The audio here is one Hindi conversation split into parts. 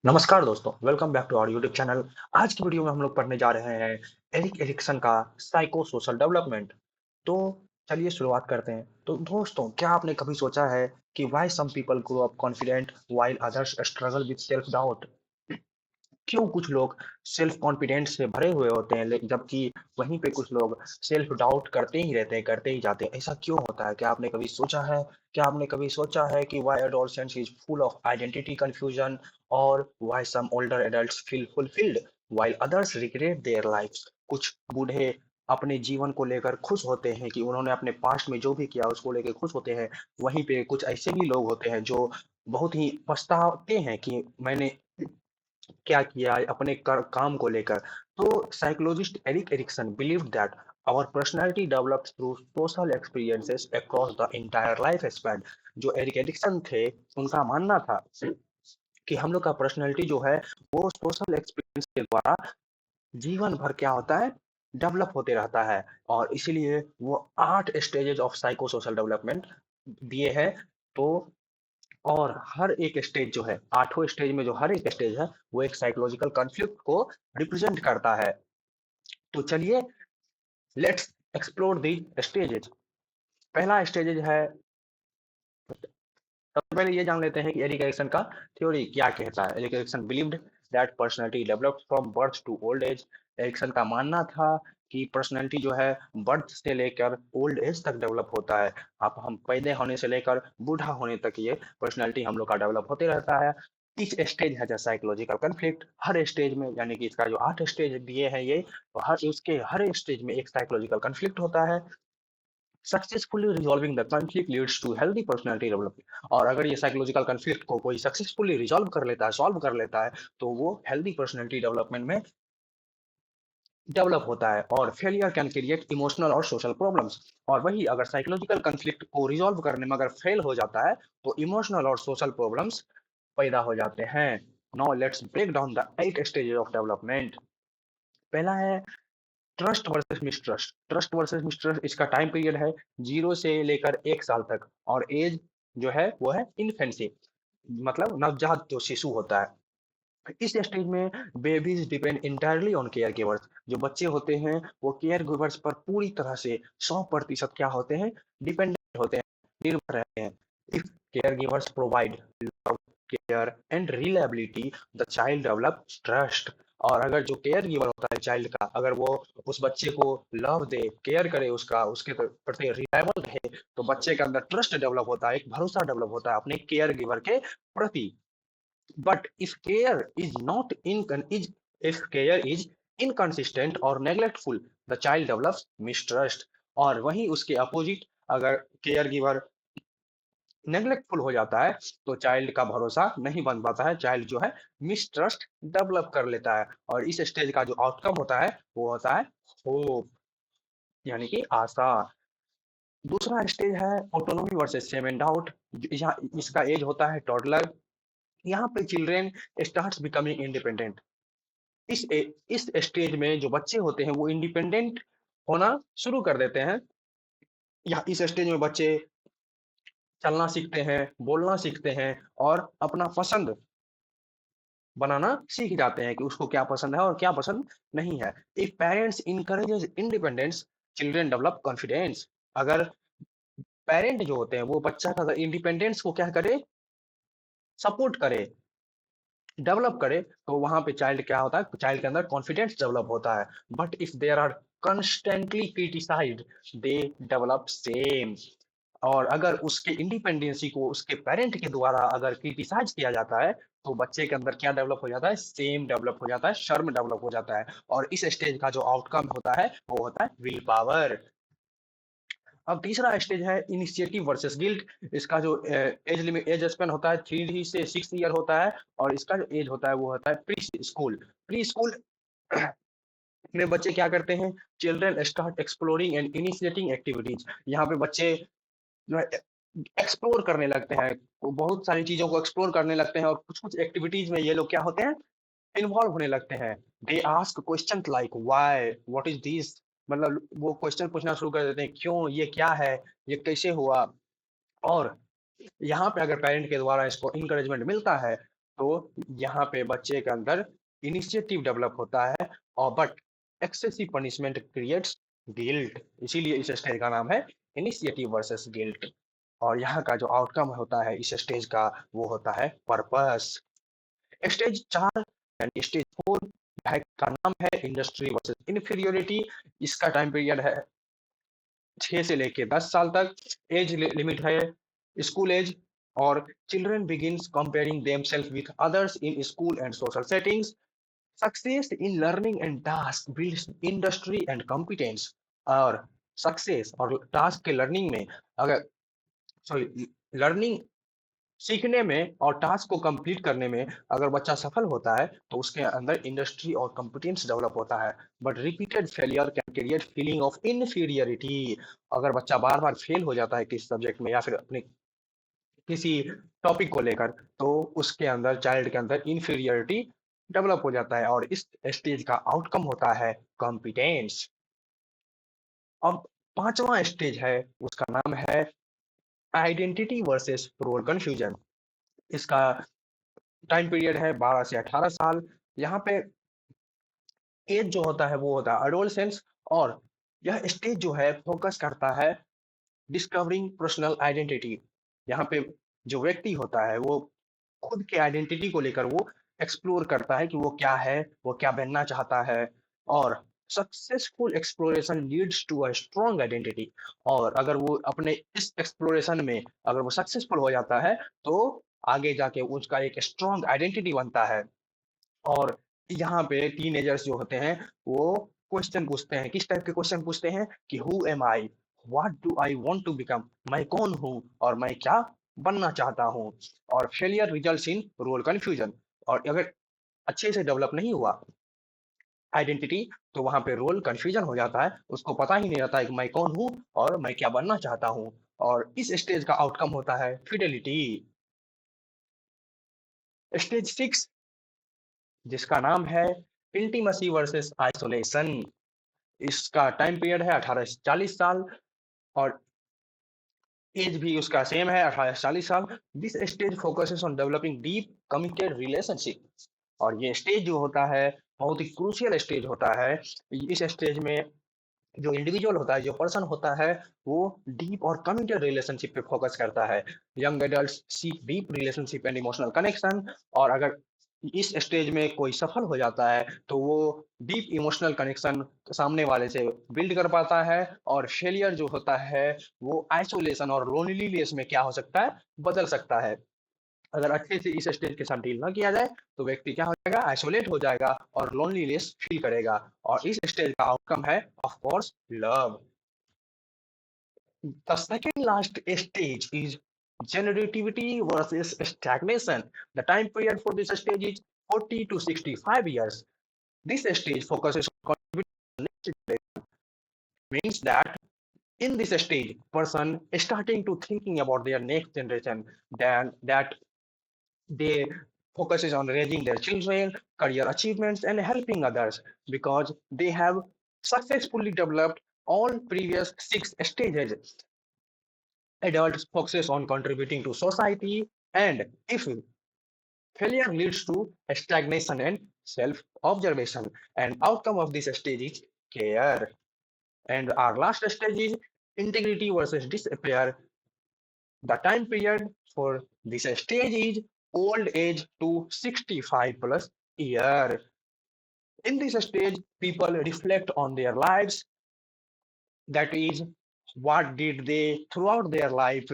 नमस्कार दोस्तों, welcome back to our YouTube channel. आज की वीडियो में हम लोग पढ़ने जा रहे हैं एरिक एरिक्सन का साइको सोशल डेवलपमेंट। तो चलिए शुरुआत करते हैं। तो दोस्तों, क्या आपने कभी सोचा है कि why some people grow up confident while others struggle with self doubt? क्यों कुछ लोग सेल्फ कॉन्फिडेंस से भरे हुए होते हैं जबकि वहीं पे कुछ लोग सेल्फ डाउट करते ही रहते हैं, करते ही जाते हैं? ऐसा क्यों होता है? क्या आपने कभी सोचा है? क्या आपने कभी सोचा है कि why adolescence is full of identity confusion, और why some older adults feel fulfilled while others regret their lives? कुछ बूढ़े अपने जीवन को लेकर खुश होते हैं कि उन्होंने अपने पास्ट में जो भी किया उसको लेकर खुश होते हैं। वहीं पे कुछ ऐसे भी लोग होते हैं जो बहुत ही पछताते हैं कि मैंने क्या किया अपने काम को लेकर। तो psychologist Erik Erikson believe that our personality develops through social experiences across the entire life span. जो एरिक एरिक्सन थे, उनका मानना था कि हम लोग का पर्सनालिटी जो है वो सोशल एक्सपीरियंस के द्वारा जीवन भर क्या होता है, डेवलप होते रहता है। और इसीलिए वो 8 stages of psycho social development दिए हैं। तो और हर एक स्टेज जो है, आठों स्टेज में जो हर एक स्टेज है वो एक साइकोलॉजिकल कॉन्फ्लिक्ट को रिप्रेजेंट करता है। तो चलिए, लेट्स एक्सप्लोर दी स्टेजेस। पहला स्टेज है, सबसे पहले ये जान लेते हैं कि एरिक एरिक्सन का थ्योरी क्या कहता है। Erik Erikson believed that personality developed from birth to old age. Erikson का मानना था कि पर्सनालिटी जो है बर्थ से लेकर ओल्ड एज तक डेवलप होता है। आप हम पैदा होने से लेकर बूढ़ा होने तक ये पर्सनालिटी हम लोग का डेवलप होते रहता है। इच स्टेज है साइकोलॉजिकल कन्फ्लिक्ट। हर स्टेज में, यानी कि इसका जो 8 स्टेज दिए हैं ये, तो हर उसके हर स्टेज में एक साइकोलॉजिकल कन्फ्लिक्ट होता है। Successfully resolving the conflict leads to healthy personality development. और अगर ये साइकोलॉजिकल कॉन्फ्लिक्ट को कोई सक्सेसफुली रिजॉल्व कर लेता है, सॉल्व कर लेता है, तो वो हेल्दी पर्सनालिटी डेवलपमेंट में डेवलप होता है। और फेलियर कैन क्रिएट इमोशनल और सोशल प्रॉब्लम्स। और वही अगर साइकोलॉजिकल कॉन्फ्लिक्ट को रिजॉल्व करने में अगर फेल हो जाता है, तो इमोशनल और सोशल प्रॉब्लम्स पैदा हो जाते हैं। Now let's break down the 8 stages of development. पहला है trust versus mistrust. Trust versus mistrust, इसका टाइम पीरियड है 0 से लेकर 1 साल तक। और एज जो है वो है इन्फेंसी, मतलब नवजात जो शिशु होता है। इस स्टेज में babies depend entirely on care givers. जो बच्चे होते हैं वो केयर गिवर्स पर पूरी तरह से 100% क्या होते हैं, डिपेंडेंट होते हैं, निर्भर रहते हैं। If care givers provide care and reliability, the child develop trust. और अगर जो केयर गिवर होता है चाइल्ड का, अगर वो उस बच्चे को लव दे, केयर करे, उसका उसके प्रति रिलायबल रहे, तो बच्चे के अंदर ट्रस्ट डेवलप होता है, एक भरोसा डेवलप होता है अपने केयर गिवर के प्रति। But if care is inconsistent or neglectful, the child develops mistrust. और वहीं उसके अपोजिट, अगर केयर गिवर नेग्लेक्टफुल हो जाता है, तो चाइल्ड का भरोसा नहीं बन पाता है, चाइल्ड जो है मिसट्रस्ट डेवलप कर लेता है। और इस स्टेज का जो आउटकम होता है वो होता है होप, यानी कि आशा। दूसरा स्टेज है autonomy versus shame and doubt. यहाँ इसका एज होता है टॉडलर। यहाँ पे चिल्ड्रेन स्टार्ट्स बिकमिंग इंडिपेंडेंट। इस इस स्टेज में जो बच्चे होते हैं वो इंडिपेंडेंट होना शुरू कर देते हैं। या इस स्टेज में बच्चे चलना सीखते हैं, बोलना सीखते हैं, और अपना पसंद बनाना सीख जाते हैं कि उसको क्या पसंद है और क्या पसंद नहीं है। If parents encourages independence, children develop confidence. अगर पेरेंट जो होते हैं वो बच्चा का इंडिपेंडेंस को क्या करे, सपोर्ट करे, डेवलप करे, तो वहां पे चाइल्ड क्या होता है, चाइल्ड के अंदर कॉन्फिडेंस डेवलप होता है। But if there are constantly criticized, they develop shame. और अगर उसके इंडिपेंडेंसी को उसके पेरेंट के द्वारा अगर क्रिटिसाइज किया जाता है, तो बच्चे के अंदर क्या डेवलप हो जाता है, सेम डेवलप हो जाता है, शर्म डेवलप हो जाता है। और इस स्टेज का जो आउटकम होता है वो होता है विल पावर। अब तीसरा स्टेज है इनिशिएटिव वर्सेस गिल्ट। इसका जो एज लिमिट, एज स्पेन होता है 3 से 6 ईयर होता है। और इसका जो एज होता है वो होता है प्री स्कूल। प्री स्कूल में बच्चे क्या करते हैं, children start exploring and initiating activities. यहाँ पे बच्चे जो है एक्सप्लोर करने लगते हैं, वो बहुत सारी चीजों को एक्सप्लोर करने लगते हैं, और कुछ कुछ एक्टिविटीज में ये लोग क्या होते हैं, इन्वॉल्व होने लगते हैं। They ask question like why, what is this. मतलब वो क्वेश्चन पूछना शुरू कर देते हैं, क्यों, ये क्या है, ये कैसे हुआ। और यहाँ पे अगर पेरेंट के द्वारा इसको इनकरेजमेंट मिलता है, तो यहाँ पे बच्चे के अंदर इनिशिएटिव डेवलप होता है और but excessive punishment creates guilt, इसीलिए इस स्टेज का नाम है इनिशिएटिव वर्सेस गिल्ट। और यहाँ का जो आउटकम होता है इस स्टेज का वो होता है पर्पस। स्टेज 4 यानी स्टेज 4 है का नाम है इंडस्ट्री वर्सेस इन्फीरियरिटी। इसका टाइम पीरियड है 6 से लेके 10 साल तक। एज लिमिट है स्कूल एज और children begins comparing themselves with others in school and social settings. Success in learning and task builds industry and competence. और सक्सेस और टास्क के लर्निंग में अगर सॉरी लर्निंग सीखने में और टास्क को कंप्लीट करने में अगर बच्चा सफल होता है तो उसके अंदर इंडस्ट्री और कॉम्पिटेंस डेवलप होता है। But repeated failure can create feeling of inferiority. अगर बच्चा बार बार फेल हो जाता है किसी सब्जेक्ट में या फिर अपने किसी टॉपिक को लेकर तो उसके अंदर चाइल्ड के अंदर इनफीरियरिटी डेवलप हो जाता है और इस स्टेज का आउटकम होता है कॉम्पिटेंस। अब पांचवा स्टेज है उसका नाम है आइडेंटिटी वर्सेस रोल कंफ्यूजन। इसका टाइम पीरियड है 12 से 18 साल। यहाँ पे एज जो होता है वो होता है एडोलसेंस और यह स्टेज जो है फोकस करता है डिस्कवरिंग पर्सनल आइडेंटिटी। यहाँ पे जो व्यक्ति होता है वो खुद के आइडेंटिटी को लेकर वो एक्सप्लोर करता है कि वो क्या है, वो क्या बनना चाहता है। और successful exploration leads to a strong identity. और अगर वो अपने इस एक्सप्लोरेशन में अगर वो सक्सेसफुल हो जाता है तो आगे जाके उसका एक स्ट्रॉन्ग आइडेंटिटी बनता है। और यहाँ पे टीनेजर्स जो होते हैं वो क्वेश्चन पूछते हैं, किस टाइप के क्वेश्चन पूछते हैं कि who am I, what do I want to become, मैं कौन हूँ और मैं क्या बनना चाहता हूँ। और failure results in role confusion. और अगर अच्छे से डेवलप नहीं हुआ आइडेंटिटी तो वहां पे रोल कंफ्यूजन हो जाता है, उसको पता ही नहीं रहता है कि मैं कौन हूँ और मैं क्या बनना चाहता हूँ। और इस स्टेज का आउटकम होता है फिडेलिटी। स्टेज 6 जिसका नाम है इंटीमेसी वर्सेस आइसोलेशन। इसका टाइम पीरियड है 18 से 40 साल और एज भी उसका सेम है 18 से 40 साल। This stage focuses on developing deep committed relationship. और ये स्टेज जो होता है बहुत ही क्रूशियल स्टेज होता है। इस स्टेज में जो इंडिविजुअल होता है, जो पर्सन होता है, वो डीप और कमिटेड रिलेशनशिप पे फोकस करता है। Young adults seek deep relationship and emotional connection. और अगर इस स्टेज में कोई सफल हो जाता है तो वो डीप इमोशनल कनेक्शन सामने वाले से बिल्ड कर पाता है। और फेलियर जो होता है वो आइसोलेशन और लोनलीनेस में क्या हो सकता है, बदल सकता है। अगर अच्छे से इस स्टेज के साथ डील ना किया जाए तो व्यक्ति क्या हो जाएगा, आइसोलेट हो जाएगा और लोनलीनेस फील करेगा। और इस स्टेज का आउटकम है of course love. The second last stage is generativity versus stagnation. The time period for this stage is 40 to 65 years. This stage focuses on contributing, means that in this stage person is starting to thinking about their next generation, then that they focuses on raising their children, career achievements and helping others because they have successfully developed all previous 6 stages. Adults focuses on contributing to society, and if failure leads to stagnation and self-observation, and outcome of this stage is care. And our last stage is integrity versus disappear. The time period for this stage is old age to 65 plus year. In this stage, people reflect on their lives, that is what did they throughout their life,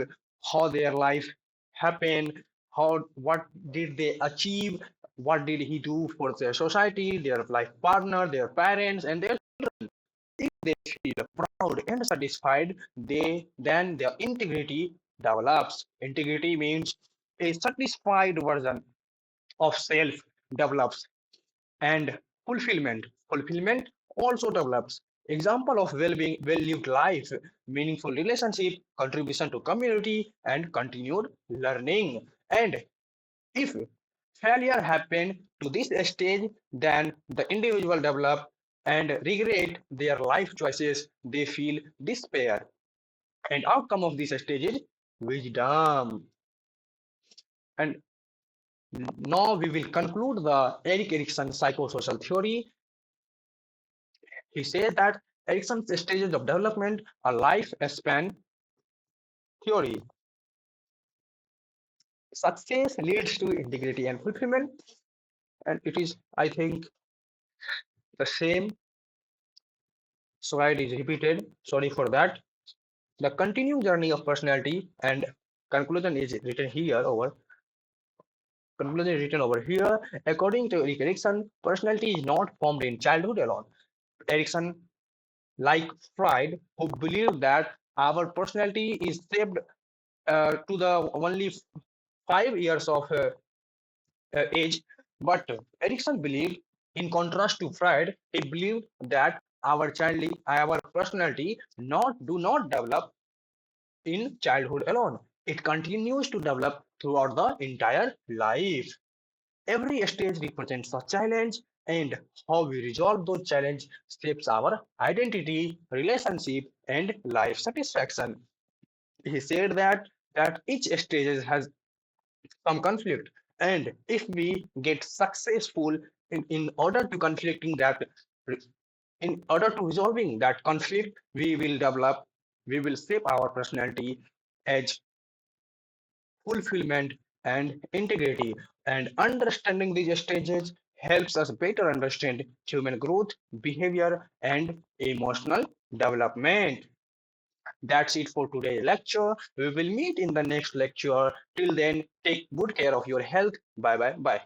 how their life happened, how what did they achieve, what did he do for their society, their life partner, their parents and their, if they feel proud and satisfied, they then their integrity develops. Integrity means a satisfied version of self develops. And fulfillment also develops. Example of well-being, well-lived life, meaningful relationship, contribution to community and continued learning. And if failure happened to this stage, then the individual develop and regret their life choices, they feel despair. And outcome of this stage is wisdom. And Now we will conclude the Erik Erikson psychosocial theory. He says that Erikson's stages of development are lifespan theory. Success leads to integrity and fulfillment, and it is, I think, the same slide is repeated. Sorry for that. The continuing journey of personality and conclusion is written here over. Conclusion is written over here. According to Erik Erikson, personality is not formed in childhood alone. Erikson, like Freud, who believed that our personality is shaped to the only 5 years of age. But Erikson believed, in contrast to Freud, he believed that our personality do not develop in childhood alone. It continues to develop throughout the entire life. Every stage represents a challenge, and how we resolve those challenges shapes our identity, relationship, and life satisfaction. He said that each stage has some conflict, and if we get successful in order to conflicting that in order to resolving that conflict, we will shape our personality as fulfillment and integrity. And understanding these stages helps us better understand human growth, behavior, and emotional development. That's it for today's lecture. We will meet in the next lecture. Till then, take good care of your health. Bye bye. Bye.